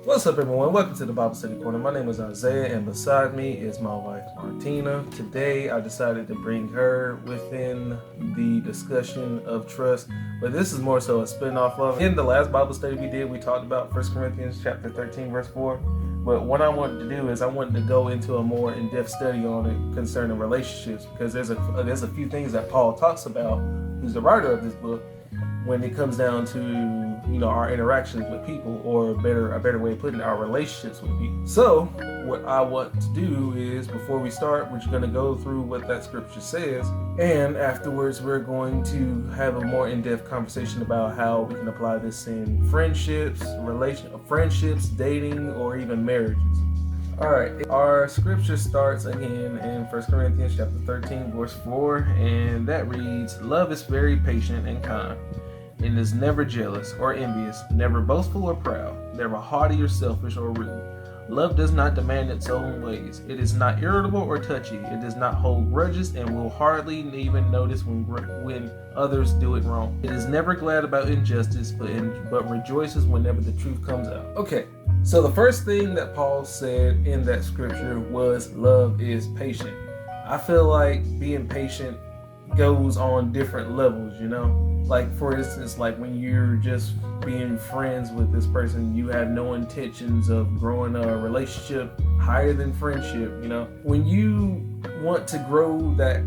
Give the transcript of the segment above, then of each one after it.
What's up, everyone? Welcome to the Bible Study Corner. My name is Isaiah, and beside me is my wife, Martina. Today, I decided to bring her within the discussion of trust, but this is more so a spin-off of. In the last Bible study we did, we talked about 1 Corinthians chapter 13, verse 4. But what I wanted to do is I wanted to go into a more in-depth study on it concerning relationships, because there's a few things that Paul talks about, who's the writer of this book, when it comes down to our interactions with people, or a better way of putting it, our relationships with people. So what I want to do is, before we start, we're just going to go through what that scripture says, and afterwards we're going to have a more in-depth conversation about how we can apply this in friendships, dating, or even marriages. Alright, our scripture starts again in 1 Corinthians chapter 13, verse 4, and that reads, "Love is very patient and kind, and is never jealous or envious, never boastful or proud, never haughty or selfish or rude. Love does not demand its own ways. It is not irritable or touchy. It does not hold grudges and will hardly even notice when others do it wrong. It is never glad about injustice, but rejoices whenever the truth comes out." Okay, so the first thing that Paul said in that scripture was love is patient. I feel like being patient goes on different levels, Like, for instance, like when you're just being friends with this person, you have no intentions of growing a relationship higher than friendship, When you want to grow that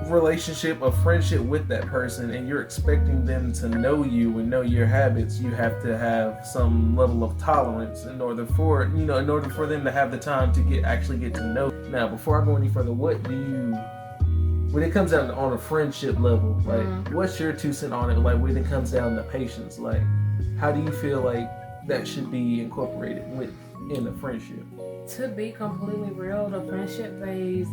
relationship of friendship with that person and you're expecting them to know you and know your habits, you have to have some level of tolerance in order for them to have the time to actually get to know. Now, before I go any further, when it comes down on a friendship level, like, what's your 2 cents on it? Like, when it comes down to patience, like, how do you feel like that should be incorporated in a friendship? To be completely real, the friendship phase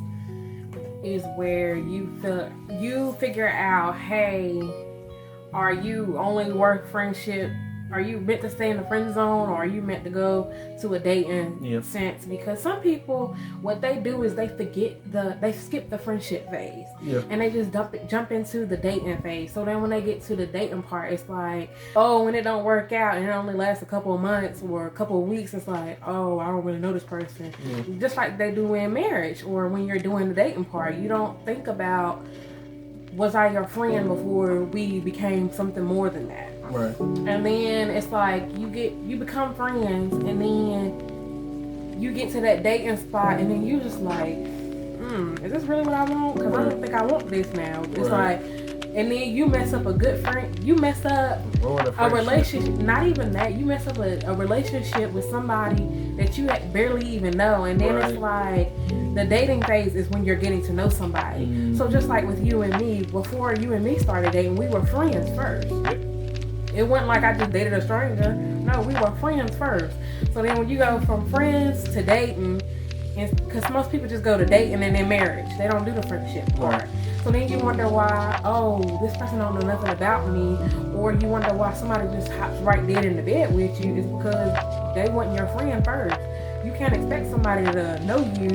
is where you figure out, hey, are you only worth friendship? Are you meant to stay in the friend zone, or are you meant to go to a dating sense? Because some people, what they do is they skip the friendship phase, and they just jump into the dating phase. So then when they get to the dating part, it's like, oh, when it don't work out and it only lasts a couple of months or a couple of weeks, it's like, oh, I don't really know this person. Just like they do in marriage, or when you're doing the dating part, you don't think about, was I your friend before we became something more than that? Right. And then it's like you become friends, and then you get to that dating spot, and then you just like, is this really what I want? Because I don't think I want this now. It's like, and then you mess up a good friend. You mess up a relationship. Not even that. You mess up a relationship with somebody that you barely even know, and then it's like, the dating phase is when you're getting to know somebody. So just like with you and me, before you and me started dating, we were friends first. It wasn't like I just dated a stranger. No, we were friends first. So then when you go from friends to dating, because most people just go to dating and then marriage. They don't do the friendship part. So then you wonder why, oh, this person don't know nothing about me. Or you wonder why somebody just hops right there in the bed with you. It's because they wasn't your friend first. You can't expect somebody to know you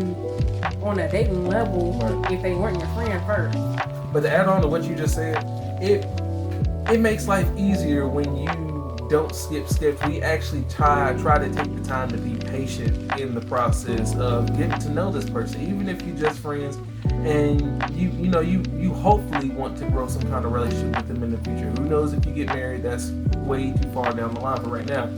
on a dating level if they weren't your friend first. But to add on to what you just said, it makes life easier when you don't skip steps. We actually try to take the time to be patient in the process of getting to know this person, even if you're just friends, and you hopefully want to grow some kind of relationship with them in the future. Who knows, if you get married, that's way too far down the line for right now.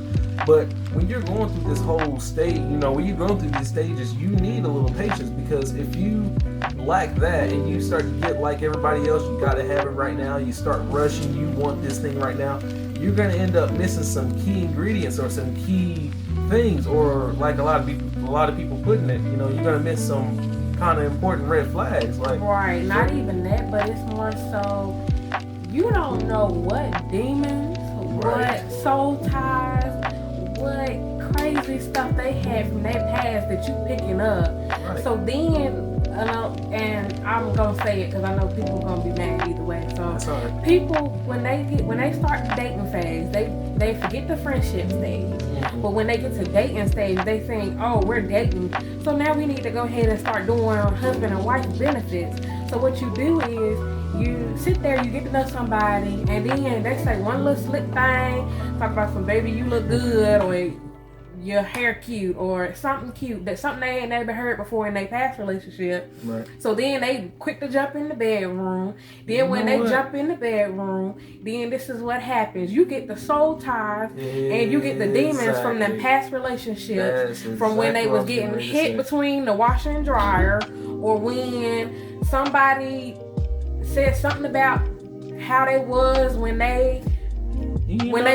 But when you're going through this whole stage, when you're going through these stages, you need a little patience, because if you lack that and you start to get like everybody else, you gotta have it right now, you start rushing, you want this thing right now, you're gonna end up missing some key ingredients or some key things, or like a lot of people putting it, you're gonna miss some kind of important red flags. Like, right, not even that, but it's more so you don't know what demons, what soul ties, what crazy stuff they had from their past that you picking up. Right. So then, and I'm gonna say it because I know people are gonna be mad either way. So people, when they start the dating phase, they forget the friendship stage. But when they get to dating stage, they think, oh, we're dating, so now we need to go ahead and start doing husband and wife benefits. So what you do is, you sit there, you get to know somebody, and then they say one little slick thing, talk about some, baby, you look good, or your hair cute or something cute, that something they ain't never heard before in their past relationship. Right. So then they quick to jump in the bedroom. Then when they jump in the bedroom, then this is what happens. You get the soul ties and you get the demons from them past relationships, from when they was getting hit between the washer and dryer, or when somebody said something about how they was when they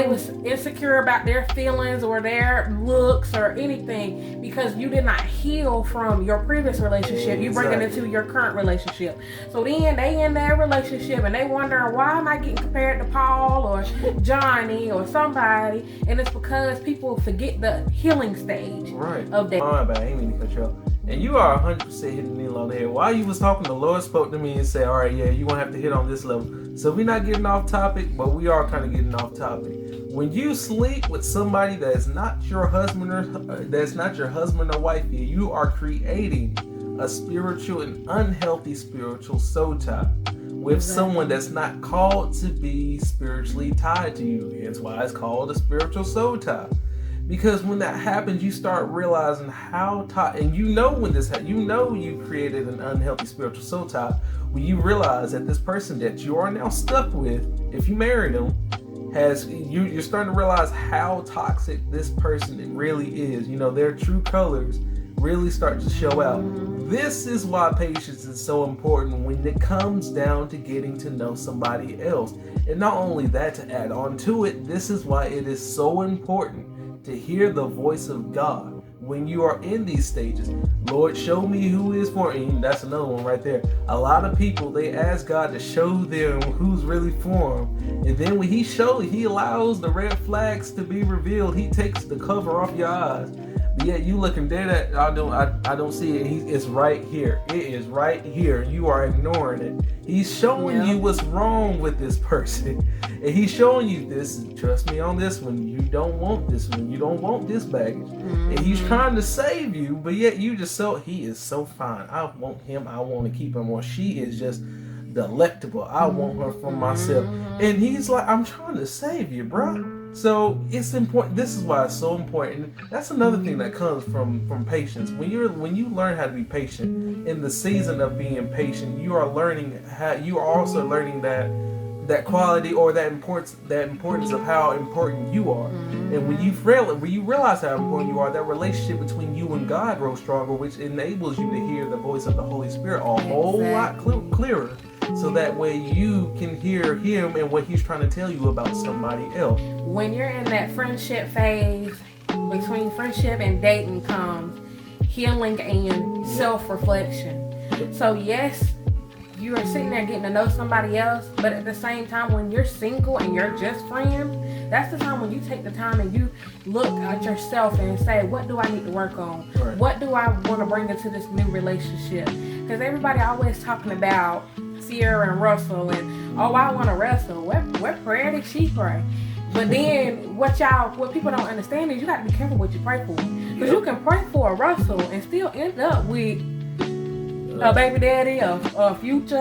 was insecure about their feelings or their looks or anything, because you did not heal from your previous relationship. You bring it into your current relationship. So then they in their relationship and they wondering, why am I getting compared to Paul or Johnny or somebody? And it's because people forget the healing stage of that. I ain't mean to cut you off. And you are 100% hitting the nail on the head. While you was talking, the Lord spoke to me and said, all right, yeah, you're going to have to hit on this level. So we're not getting off topic, but we are kind of getting off topic. When you sleep with somebody that's not your husband or wife, you are creating a spiritual and unhealthy spiritual soul tie with someone that's not called to be spiritually tied to you. That's why it's called a spiritual soul tie. Because when that happens, you start realizing how tight, and you know when this happens, you know you created an unhealthy spiritual soul tie when you realize that this person that you are now stuck with, if you marry them, you're starting to realize how toxic this person really is. You know, their true colors really start to show out. This is why patience is so important when it comes down to getting to know somebody else. And not only that, to add on to it, this is why it is so important to hear the voice of God when you are in these stages. Lord, show me who is for me. That's another one right there. A lot of people, they ask God to show them who's really for them. And then when he allows the red flags to be revealed, he takes the cover off your eyes. But yet you looking dead at, I don't see it. It's right here. It is right here. You are ignoring it. He's showing you what's wrong with this person. And he's showing you this. Trust me on this one. You don't want this one. You don't want this baggage. And he's trying to save you, but yet you just he is so fine. I want him. I want to keep him. Or she is just delectable. I want her for myself. And he's like, I'm trying to save you, bro. So it's important. This is why it's so important. That's another thing that comes from patience. When you learn how to be patient in the season of being patient, you are also learning that quality or that importance of how important you are. And when you realize how important you are, that relationship between you and God grows stronger, which enables you to hear the voice of the Holy Spirit a whole lot clearer. So that way you can hear him and what he's trying to tell you about somebody else. When you're in that friendship phase, between friendship and dating comes healing and self-reflection. So yes, you are sitting there getting to know somebody else, but at the same time, when you're single and you're just friends, that's the time when you take the time and you look at yourself and say, what do I need to work on? Right. What do I want to bring into this new relationship? Because everybody always talking about Sierra and Russell and, oh, I want to wrestle. What prayer did she pray? But then what people don't understand is you got to be careful what you pray for. Because you can pray for a Russell and still end up with a baby daddy, a future,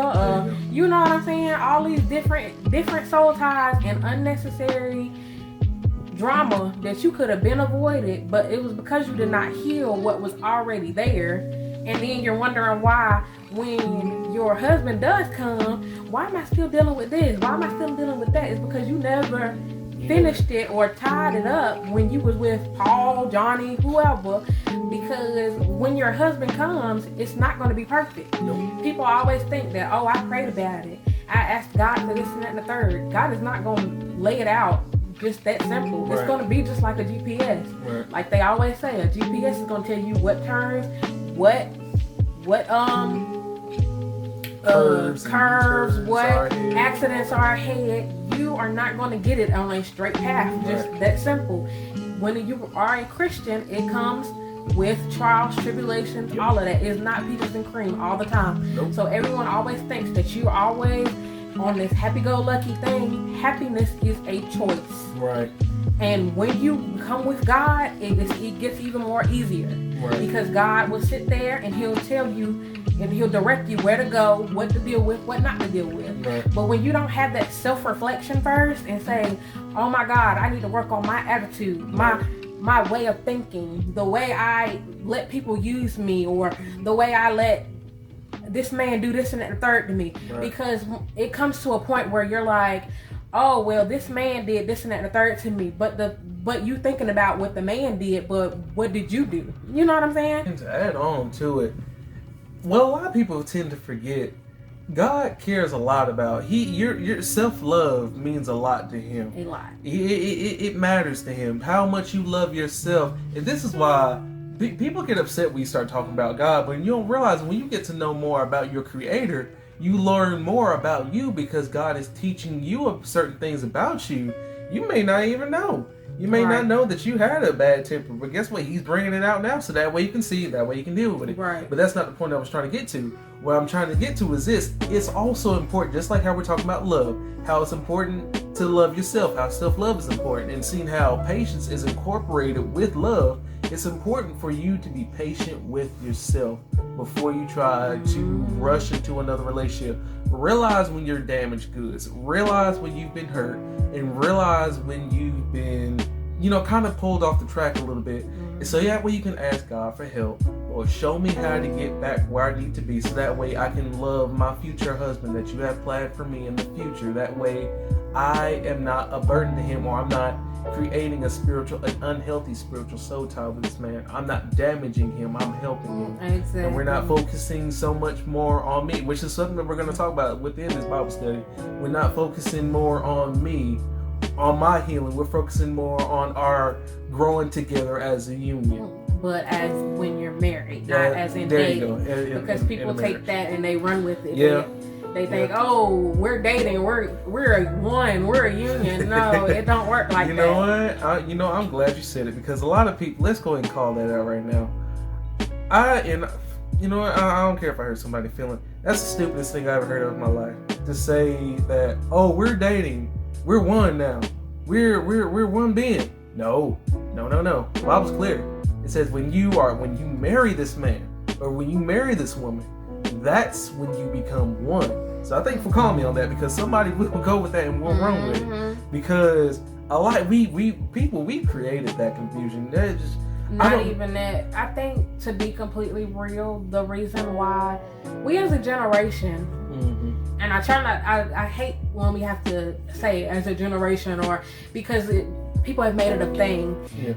you know what I'm saying? All these different soul ties and unnecessary drama that you could have been avoided, but it was because you did not heal what was already there. And then you're wondering why, when your husband does come, why am I still dealing with this? Why am I still dealing with that? It's because you never finished it or tied it up when you was with Paul, Johnny, whoever. Because when your husband comes, it's not going to be perfect. Nope. People always think that, oh, I prayed about it. I asked God for this and that and the third. God is not going to lay it out just that simple. It's going to be just like a GPS. Right. Like they always say, a GPS is going to tell you what turns, what curves, what accidents are ahead. You are not going to get it on a straight path. Just that simple. When you are a Christian, it comes with trials, tribulations, all of that. It's not peaches and cream all the time. Nope. So everyone always thinks that you're always on this happy-go-lucky thing. Happiness is a choice. Right. And when you come with God, it gets even more easier. Right. Because God will sit there and he'll tell you and he'll direct you where to go, what to deal with, what not to deal with. Right. But when you don't have that self-reflection first and say, oh my God, I need to work on my attitude, my way of thinking, the way I let people use me, or the way I let this man do this and that and the third to me. Right. Because it comes to a point where you're like, oh well, this man did this and that and the third to me, but you thinking about what the man did, but what did you do? You know what I'm saying? And to add on to it, what a lot of people tend to forget, God cares a lot about your self-love means a lot to him. A lot. It matters to him how much you love yourself. And this is why people get upset when you start talking about God, but you don't realize when you get to know more about your creator, you learn more about you, because God is teaching you certain things about you you may not even know. You may not know that you had a bad temper, but guess what? He's bringing it out now, so that way you can see it, that way you can deal with it. Right. But that's not the point I was trying to get to. What I'm trying to get to is this. It's also important, just like how we're talking about love, how it's important to love yourself, how self-love is important, and seeing how patience is incorporated with love. It's important for you to be patient with yourself before you try to rush into another relationship. Realize when you're damaged goods. Realize when you've been hurt. And realize when you've been, kind of pulled off the track a little bit. And so that way you can ask God for help, or show me how to get back where I need to be, so that way I can love my future husband that you have planned for me in the future. That way I am not a burden to him, or I'm not creating an unhealthy spiritual soul tie with this man. I'm not damaging him, I'm helping him. Exactly. And we're not focusing so much more on me, which is something that we're going to talk about within this Bible study. We're not focusing more on me, on my healing. We're focusing more on our growing together as a union. But as when you're married, not as in dating. Because people take that and they run with it. Yeah. They think, oh, we're dating, we're one, we're a union. No, it don't work like that. You know what? I'm glad you said it, because a lot of people, let's go ahead and call that out right now. I don't care if I hurt somebody feeling. That's the stupidest thing I ever heard of in my life. To say that, oh, we're dating, we're one now, we're one being. No. The Bible's clear. It says when you marry this man, or when you marry this woman, that's when you become one. So I thank you for calling me on that, because somebody will go with that and we'll run with it. Because a lot we created that confusion. That just not even that. I think, to be completely real, the reason why we as a generation, and I hate when we have to say as a generation, or because people have made it a thing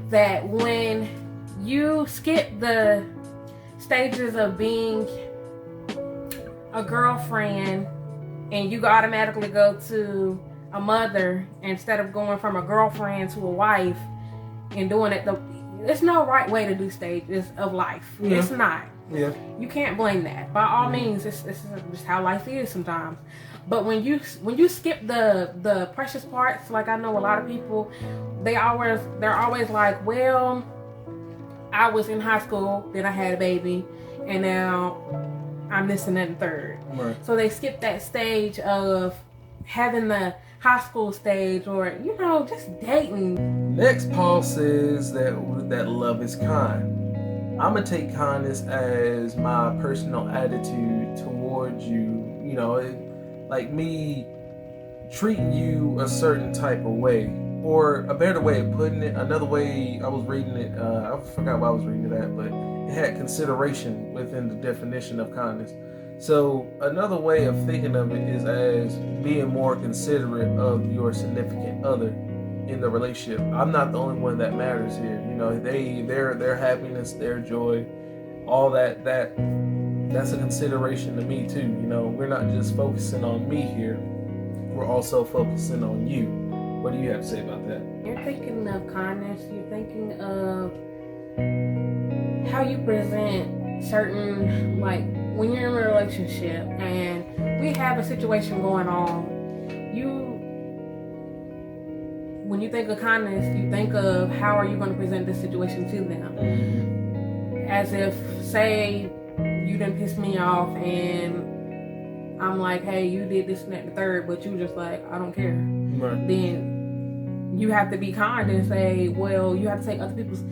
that when you skip the stages of being a girlfriend and you automatically go to a mother instead of going from a girlfriend to a wife and doing it, there's no right way to do stages of life. It's not. Yeah. You can't blame that. By all means, it's just how life is sometimes. But when you skip the precious parts, like I know a lot of people, they're always like, well, I was in high school, then I had a baby, and now I'm this and that and third. Right. So they skip that stage of having the high school stage, or just dating. Next, Paul says that love is kind. I'm gonna take kindness as my personal attitude towards you. Like me treating you a certain type of way, or a better way of putting it. Another way I was reading it. I forgot what I was reading it at, but it had consideration within the definition of kindness. So another way of thinking of it is as being more considerate of your significant other in the relationship. I'm not the only one that matters here. Their happiness, their joy, all that's a consideration to me too. We're not just focusing on me here. We're also focusing on you. What do you have to say about that? You're thinking of kindness. You're thinking of how you present certain, like when you're in a relationship and we have a situation going on, when you think of kindness, you think of how are you going to present this situation to them. As if, say, you done pissed me off and I'm like, hey, you did this and that and the third, but you just like, I don't care. Right. Then you have to be kind and say, well, you have to take other people's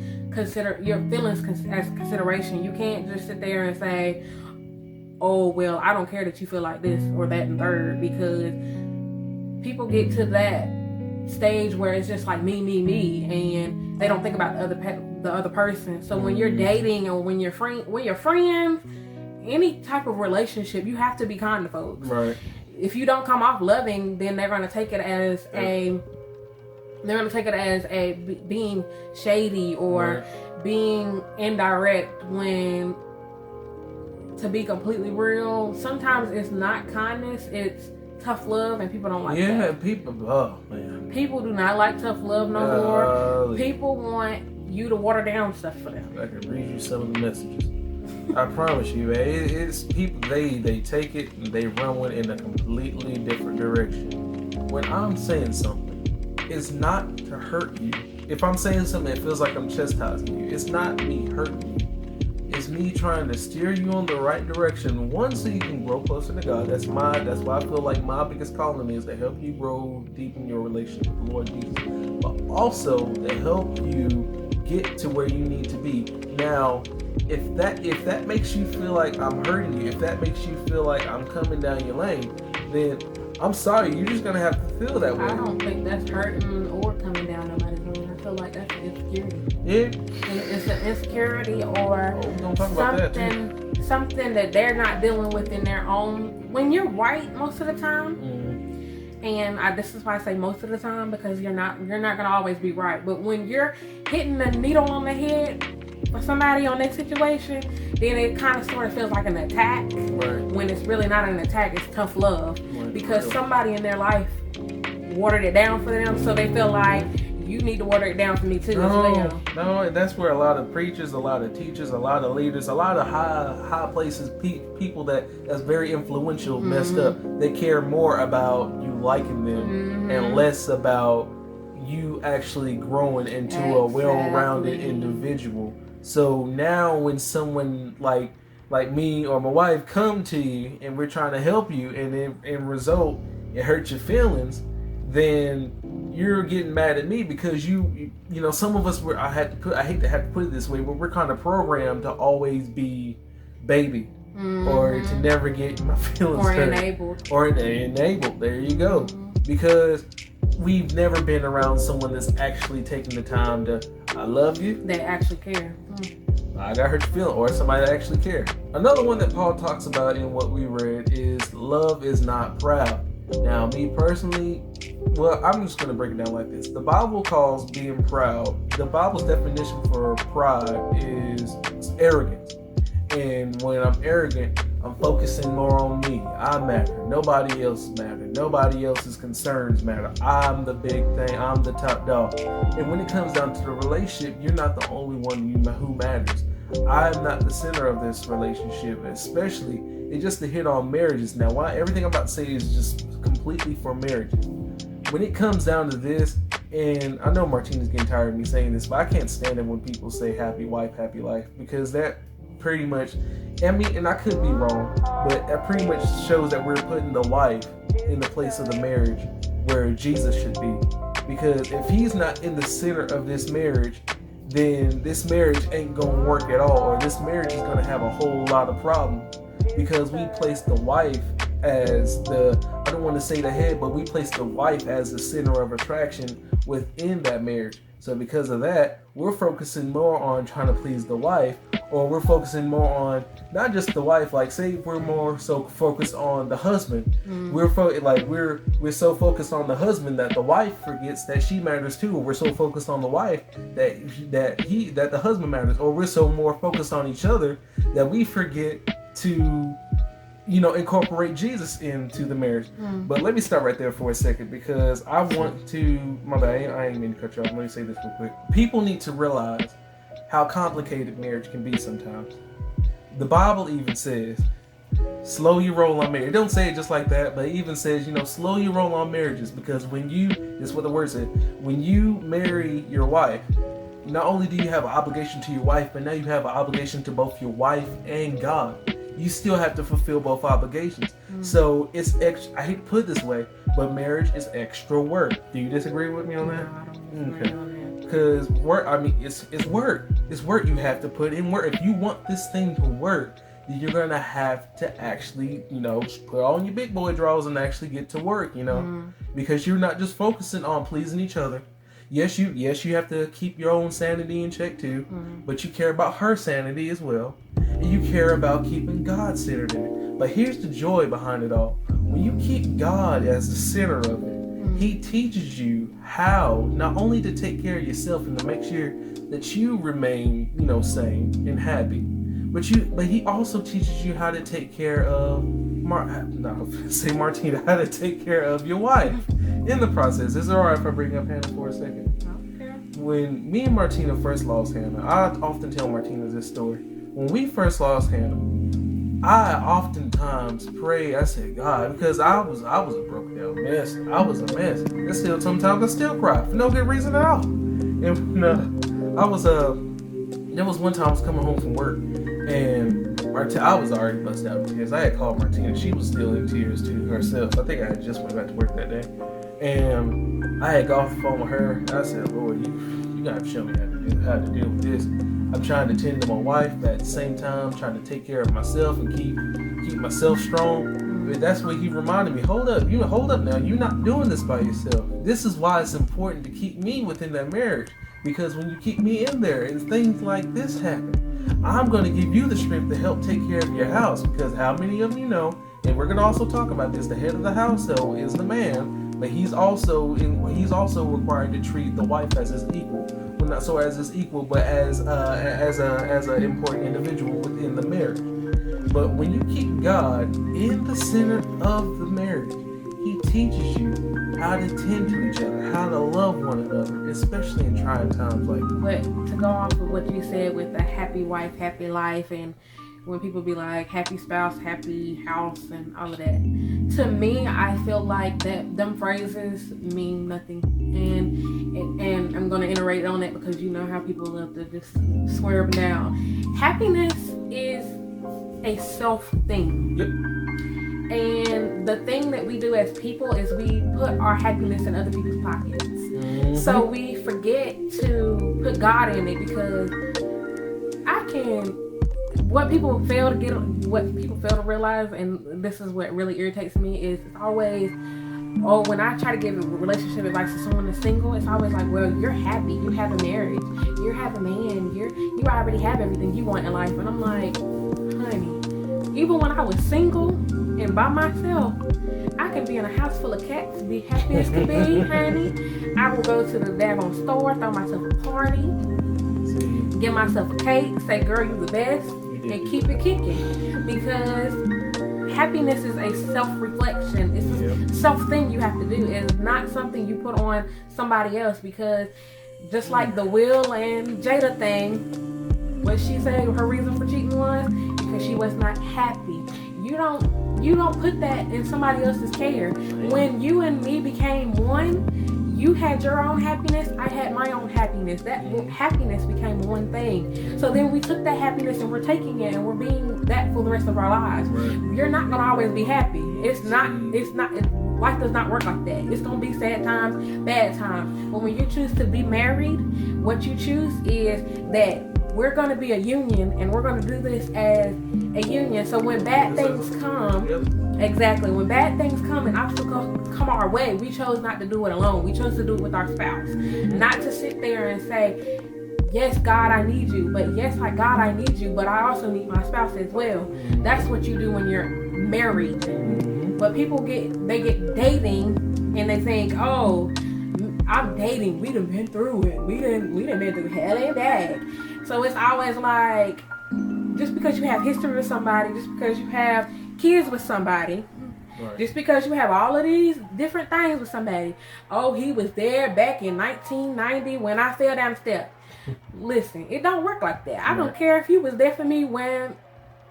your feelings as consideration. You can't just sit there and say, oh, well, I don't care that you feel like this or that and third, because people get to that stage where it's just like me, and they don't think about the other person. So when you're dating or when you're friends, any type of relationship, you have to be kind to folks. Right. If you don't come off loving, then they're gonna take it as being shady or being indirect. When, to be completely real, sometimes it's not kindness, it's tough love, and people don't like that. Yeah, oh man. People do not like tough love no more. People want you to water down stuff for them. I can read you some of the messages. I promise you, man, it's people, they take it and they run with it in a completely different direction. When I'm saying something, it's not to hurt you. If I'm saying something, it feels like I'm chastising you. It's not me hurting you. It's me trying to steer you on the right direction. One, so you can grow closer to God. That's why I feel like my biggest calling is to help you grow deep in your relationship with the Lord Jesus. But also to help you get to where you need to be. Now, if that makes you feel like I'm hurting you, if that makes you feel like I'm coming down your lane, then I'm sorry, you're just gonna have to feel that way. I don't think that's hurting or coming down nobody's lane. I feel like that's insecurity. Yeah. And it's an insecurity or something that they're not dealing with in their own. When you're right most of the time, and this is why I say most of the time, because you're not gonna always be right. But when you're hitting the needle on the head for somebody on that situation, then it kind of sort of feels like an attack. Right. When it's really not an attack, it's tough love. Right. Because somebody in their life watered it down for them, so they feel like you need to water it down for me too. No, and that's where a lot of preachers, a lot of teachers, a lot of leaders, a lot of high places, people that's very influential messed up. They care more about you liking them and less about you actually growing into a well-rounded individual. So now when someone like me or my wife come to you and we're trying to help you, and in result it hurts your feelings, then you're getting mad at me because you know, some of us I hate to have to put it this way, but we're kind of programmed to always be baby or to never get my feelings hurt. Enabled. There you go. Because we've never been around someone that's actually taking the time to, I love you. They actually care. I got hurt your feeling, or somebody that actually care. Another one that Paul talks about in what we read is love is not proud. Now, me personally, well, I'm just going to break it down like this. The Bible calls being proud, the Bible's definition for pride is arrogance. And when I'm arrogant, I'm focusing more on me. I matter. Nobody else matters. Nobody else's concerns matter. I'm the big thing. I'm the top dog. And when it comes down to the relationship, you're not the only one who matters. I'm not the center of this relationship, especially it's just to hit on marriages. Now, everything I'm about to say is just completely for marriages. When it comes down to this, and I know Martina's getting tired of me saying this, but I can't stand it when people say happy wife, happy life, because that pretty much, and I could be wrong, but that pretty much shows that we're putting the wife in the place of the marriage where Jesus should be. Because if he's not in the center of this marriage, then this marriage ain't gonna work at all, or this marriage is gonna have a whole lot of problems. Because we place the wife as I don't want to say the head, but we place the wife as the center of attraction within that marriage. So because of that, we're focusing more on trying to please the wife, or we're focusing more on not just the wife. Like, say we're more so focused on the husband. We're so focused on the husband that the wife forgets that she matters too. Or we're so focused on the wife that the husband matters. Or we're so more focused on each other that we forget to, incorporate Jesus into the marriage. But let me stop right there for a second, because I want to, my bad, I ain't mean to cut you off. Let me say this real quick. People need to realize how complicated marriage can be sometimes. The Bible even says, slow your roll on marriage. It don't say it just like that, but it even says, slow your roll on marriages, because this is what the word said, when you marry your wife, not only do you have an obligation to your wife, but now you have an obligation to both your wife and God. You still have to fulfill both obligations. So it's extra. I hate to put it this way, but marriage is extra work. Do you disagree with me on that? No, I don't disagree on that. Because work, it's work. It's work you have to put in work. If you want this thing to work, then you're gonna have to actually, put on your big boy drawers and actually get to work, because you're not just focusing on pleasing each other. Yes, you have to keep your own sanity in check too, but you care about her sanity as well, and you care about keeping God centered in it. But here's the joy behind it all: when you keep God as the center of it, He teaches you how not only to take care of yourself and to make sure that you remain, sane and happy, but He also teaches you how to take care of Martina, how to take care of your wife in the process. Is it alright if I bring up Hannah for a second? Okay. When me and Martina first lost Hannah, I often tell Martina this story. When we first lost Hannah, I oftentimes pray. I said, God, because I was a broken down mess. I was a mess. And still, sometimes I still cry for no good reason at all. And there was one time I was coming home from work, and I was already busted out in tears. I had called Martina. She was still in tears too herself. I think I had just went back to work that day, and I had got off the phone with her. And I said, Lord, you gotta show me how to deal with this. I'm trying to tend to my wife, but at the same time trying to take care of myself and keep myself strong. But that's what He reminded me. Hold up now. You're not doing this by yourself. This is why it's important to keep me within that marriage. Because when you keep me in there and things like this happen, I'm going to give you the strength to help take care of your house. Because how many of you know, and we're going to also talk about this, the head of the household is the man, but he's also required to treat the wife as his equal. Well, not so as his equal, but as an important individual within the marriage. But when you keep God in the center of the marriage, He teaches you how to tend to each other, how to love one another, especially in trying times like this. But to go off of what you said with the happy wife, happy life, and when people be like happy spouse, happy house, and all of that, to me, I feel like that them phrases mean nothing. And I'm gonna iterate on it because you know how people love to just swear them down. Happiness is a self thing. Yep. And the thing that we do as people is we put our happiness in other people's pockets. So we forget to put God in it, because what people fail to realize, and this is what really irritates me, is it's always, when I try to give relationship advice to someone that's single, it's always like, well, you're happy, you have a marriage, you have a man, you already have everything you want in life. And I'm like, honey, even when I was single and by myself, I can be in a house full of cats, be happy as can be, honey. I will go to the daggone store, throw myself a party, get myself a cake, say, girl, you the best, and keep it kicking. Because happiness is a self-reflection. It's a self-thing you have to do. It's not something you put on somebody else, because just like the Will and Jada thing, what she said her reason for cheating was because she was not happy. You don't put that in somebody else's care. When you and me became one, you had your own happiness, I had my own happiness. That happiness became one thing. So then we took that happiness and we're taking it and we're being that for the rest of our lives. You're not gonna always be happy. Life does not work like that. It's gonna be sad times, bad times. But when you choose to be married, what you choose is that we're going to be a union, and we're going to do this as a union. So when bad things come, when bad things come and obstacles come our way, we chose not to do it alone. We chose to do it with our spouse. Not to sit there and say, yes, God, I need you. But yes, God, I need you, but I also need my spouse as well. That's what you do when you're married. But people get dating, and they think, oh, I'm dating. We done been through it. We done been through hell and back. So it's always like, just because you have history with somebody, just because you have kids with somebody, just because you have all of these different things with somebody, oh, he was there back in 1990 when I fell down the steps. Listen, it don't work like that. I don't care if you was there for me when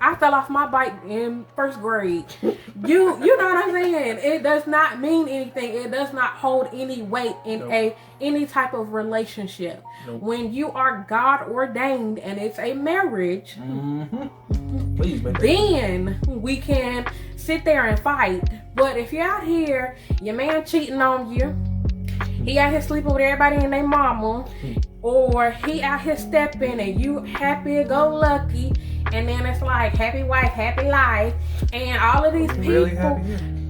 I fell off my bike in first grade. You know what I'm saying? It does not mean anything. It does not hold any weight in any type of relationship. When you are God ordained and it's a marriage, then we can sit there and fight. But if you're out here, your man cheating on you, he out here sleeping with everybody and their mama, or he out here stepping and you happy go lucky, and then it's like happy wife, happy life, and all of these people, really happy,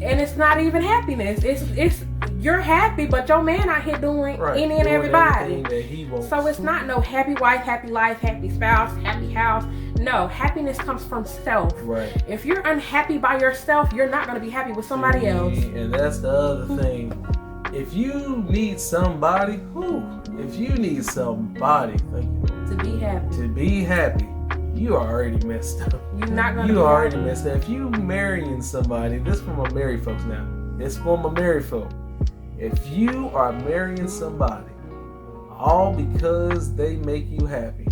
and it's not even happiness. It's you're happy, but your man out here doing any and everybody. That he wants. So it's not no happy wife, happy life, happy spouse, happy house. No, happiness comes from self. Right. If you're unhappy by yourself, you're not going to be happy with somebody else. And that's the other thing. If you need somebody, thank you, To be happy. to be happy, you are already messed up. You're not going to be You already happy. messed up. If you marrying somebody, this for my married folks now. It's for my married folk. If you are marrying somebody all because they make you happy,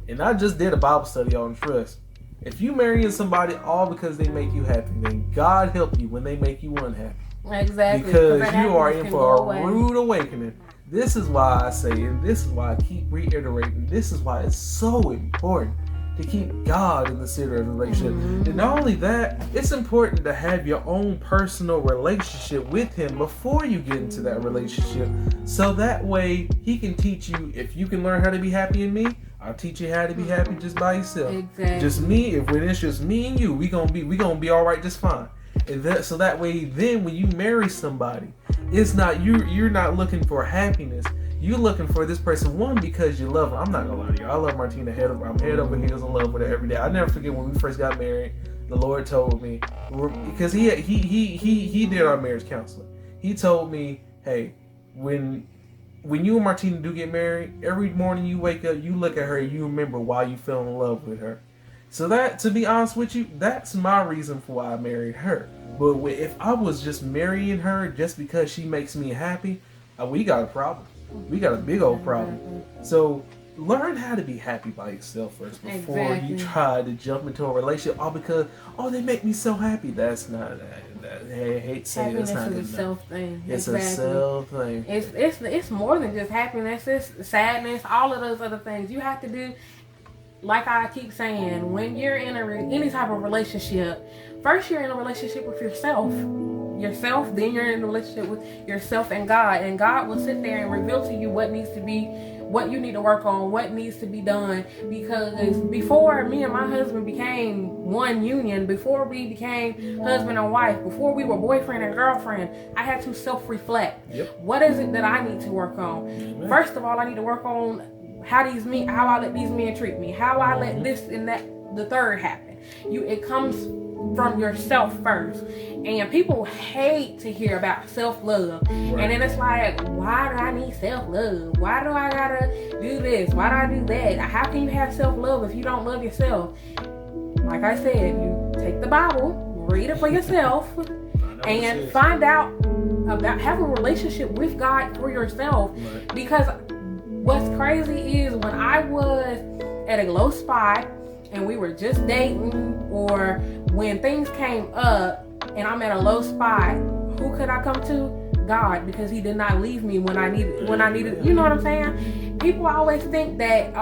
and I just did a Bible study on trust. If you marrying somebody all because they make you happy, then God help you when they make you unhappy. Exactly. Because that you are happiness in can for go a away. rude awakening. This is why I say, and this is why I keep reiterating, this is why it's so important to keep God in the center of the relationship. Mm-hmm. And not only that, it's important to have your own personal relationship with Him before you get into that relationship. So that way He can teach you, if you can learn how to be happy in me, I'll teach you how to be happy just by yourself. Exactly. Just me, when it's just me and you, we gonna be all right just fine. And so that way, then when you marry somebody, it's not you're not looking for happiness. You're looking for this person, one, because you love her. I'm not gonna lie to you. I love Martina I'm head over heels in love with her every day. I never forget when we first got married. The Lord told me, because he did our marriage counseling. He told me, hey, when you and Martina do get married, every morning you wake up, you look at her, and you remember why you fell in love with her. So that, to be honest with you, that's my reason for why I married her. But if I was just marrying her just because she makes me happy, we got a problem. We got a big old problem. So learn how to be happy by yourself first before you try to jump into a relationship. All because, they make me so happy. That's not I hate saying happiness it's not is a self thing. It's a self thing. It's more than just happiness. It's sadness. All of those other things you have to do. Like I keep saying, when you're in any type of relationship, first you're in a relationship with yourself, then you're in a relationship with yourself and God will sit there and reveal to you what you need to work on, what needs to be done. Because before me and my husband became one union, before we became husband and wife, before we were boyfriend and girlfriend, I had to self-reflect. Yep. What is it that I need to work on? Amen. First of all, I need to work on how I let these men treat me, how I let this and that, the third happen. It comes from yourself first. And people hate to hear about self-love. Right. And then it's like, why do I need self-love? Why do I gotta do this? Why do I do that? How can you have self-love if you don't love yourself? Like I said, you take the Bible, read it for yourself, and find out about having a relationship with God for yourself. Right. Because what's crazy is when I was at a low spot and we were just dating, or when things came up and I'm at a low spot, who could I come to? God, because He did not leave me when I needed, you know what I'm saying? People always think that,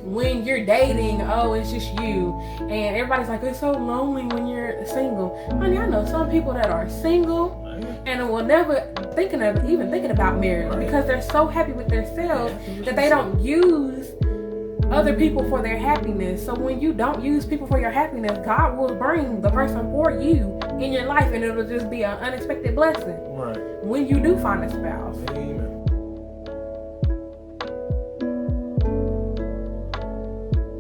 when you're dating, it's just you. And everybody's like, it's so lonely when you're single. Honey, I know some people that are single and will never even thinking about marriage because they're so happy with themselves that they don't use other people for their happiness. So when you don't use people for your happiness, God will bring the person for you in your life, and it'll just be an unexpected blessing. Right. When you do find a spouse. Amen.